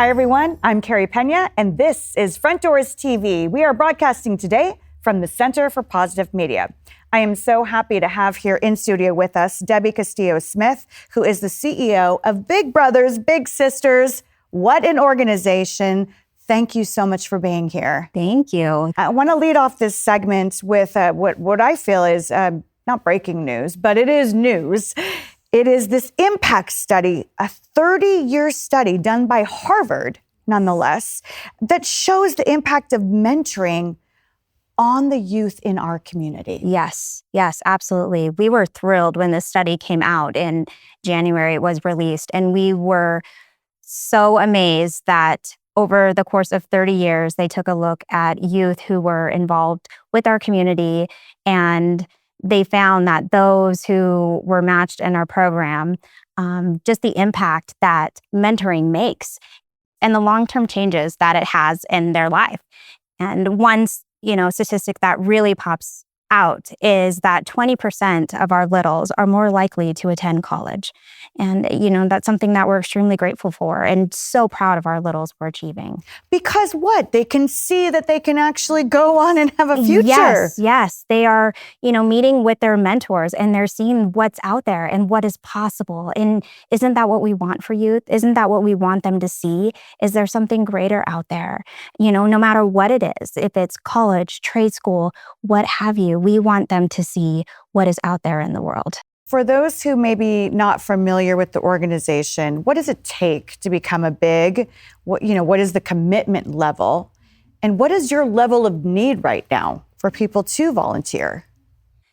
Hi, everyone. I'm Carey Pena, and this is Front Doors TV. We are broadcasting today from the Center for Positive Media. I am so happy to have here in studio with us Debbie Castillo-Smith, who is the CEO of Big Brothers Big Sisters. What an organization. Thank you so much for being here. Thank you. I want to lead off this segment with what I feel is not breaking news, but it is news. It is this impact study, a 30-year study done by Harvard, nonetheless, that shows the impact of mentoring on the youth in our community. Yes, absolutely. We were thrilled when this study came out in January. It was released, and we were so amazed that over the course of 30 years, they took a look at youth who were involved with our community, and they found that those who were matched in our program, just the impact that mentoring makes and the long-term changes that it has in their life. And one, statistic that really pops out is that 20% of our littles are more likely to attend college. And, that's something that we're extremely grateful for and so proud of our littles for achieving. Because what? They can see that they can actually go on and have a future. Yes. They are, meeting with their mentors and they're seeing what's out there and what is possible. And isn't that what we want for youth? Isn't that what we want them to see? Is there something greater out there? No matter what it is, if it's college, trade school, what have you, we want them to see what is out there in the world. For those who may be not familiar with the organization, what does it take to become a big? What is the commitment level? And what is your level of need right now for people to volunteer?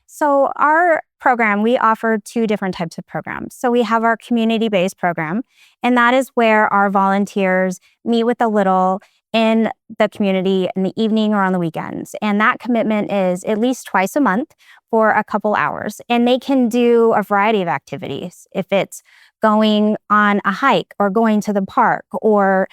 So our program, we offer two different types of programs. So we have our community-based program, and that is where our volunteers meet with the little in the community in the evening or on the weekends. And that commitment is at least twice a month for a couple hours. And they can do a variety of activities. If it's going on a hike or going to the park or,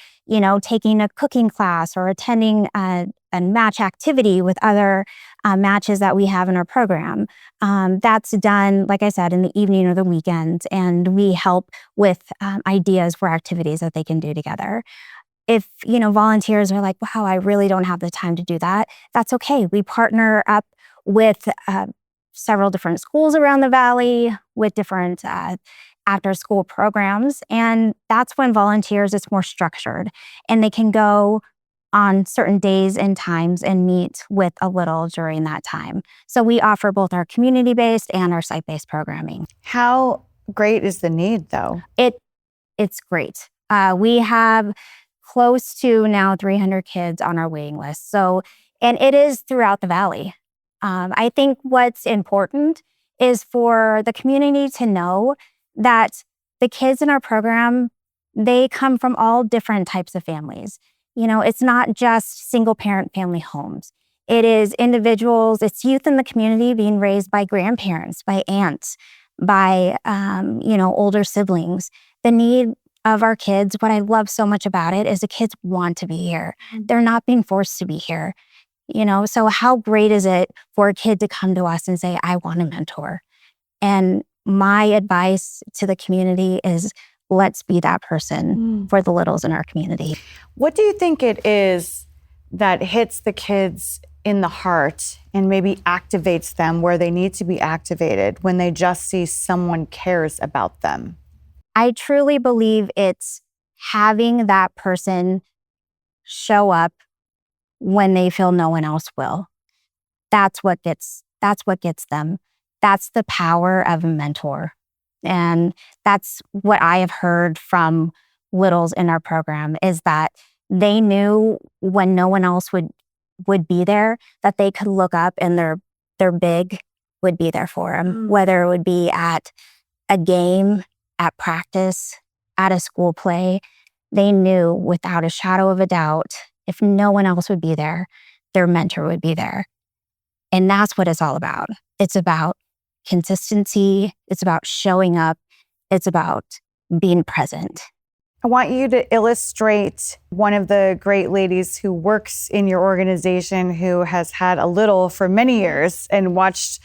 taking a cooking class or attending a match activity with other matches that we have in our program. That's done, like I said, in the evening or the weekends. And we help with ideas for activities that they can do together. If, volunteers are like, wow, I really don't have the time to do that, that's okay. We partner up with several different schools around the valley with different after-school programs. And that's when volunteers, it's more structured. And they can go on certain days and times and meet with a little during that time. So we offer both our community-based and our site-based programming. How great is the need, though? It's great. We have close to now 300 kids on our waiting list. So, and it is throughout the valley. I think what's important is for the community to know that the kids in our program, they come from all different types of families. It's not just single parent family homes. It is individuals, it's youth in the community being raised by grandparents, by aunts, by, older siblings. The need of our kids, what I love so much about it is the kids want to be here. They're not being forced to be here. So how great is it for a kid to come to us and say, I want a mentor? And my advice to the community is let's be that person for the littles in our community. What do you think it is that hits the kids in the heart and maybe activates them where they need to be activated when they just see someone cares about them? I truly believe it's having that person show up when they feel no one else will. That's what gets them. That's the power of a mentor. And that's what I have heard from littles in our program is that they knew when no one else would be there, that they could look up and their big would be there for them, whether it would be at a game, at practice, at a school play. They knew without a shadow of a doubt, if no one else would be there, their mentor would be there. And that's what it's all about. It's about consistency. It's about showing up. It's about being present. I want you to illustrate one of the great ladies who works in your organization who has had a little for many years and watched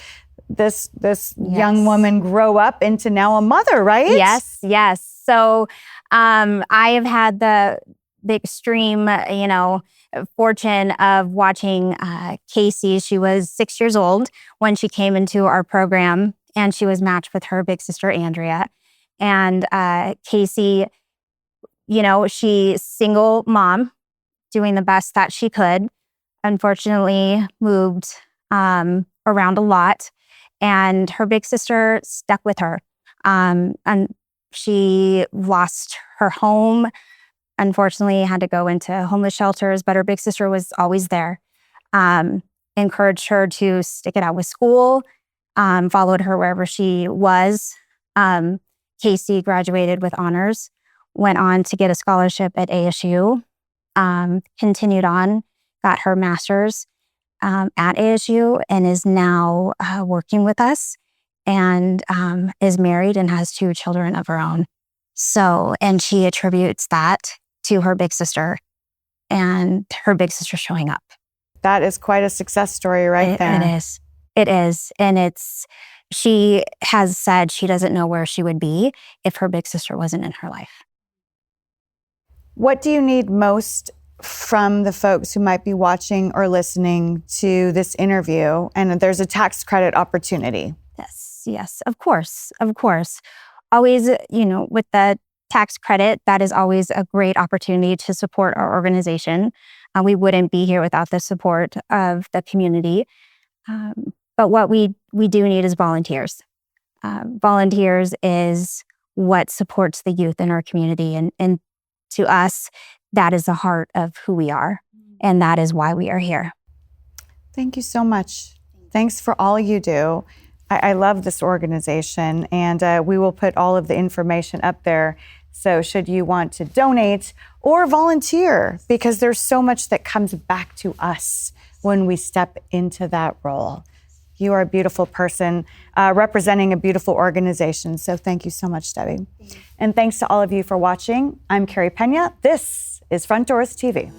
this young woman grow up into now a mother, right? Yes. So I have had the extreme, fortune of watching Casey. She was 6 years old when she came into our program, and she was matched with her big sister, Andrea. And Casey, she's single mom, doing the best that she could. Unfortunately, moved around a lot, and her big sister stuck with her. And she lost her home. Unfortunately, had to go into homeless shelters, but her big sister was always there. Encouraged her to stick it out with school, followed her wherever she was. Casey graduated with honors, went on to get a scholarship at ASU, continued on, got her master's at ASU, and is now working with us, and is married and has 2 children of her own. So, and she attributes that to her big sister and her big sister showing up. That is quite a success story there. It is. It is. And she has said she doesn't know where she would be if her big sister wasn't in her life. What do you need most from the folks who might be watching or listening to this interview? And there's a tax credit opportunity. Yes, of course. Always, with the tax credit, that is always a great opportunity to support our organization. We wouldn't be here without the support of the community. But what we do need is volunteers. Volunteers is what supports the youth in our community. And to us, that is the heart of who we are. And that is why we are here. Thank you so much. Thanks for all you do. I love this organization, and we will put all of the information up there. So should you want to donate or volunteer, because there's so much that comes back to us when we step into that role. You are a beautiful person representing a beautiful organization. So thank you so much, Debbie. And thanks to all of you for watching. I'm Carey Pena. This is Front Doors TV.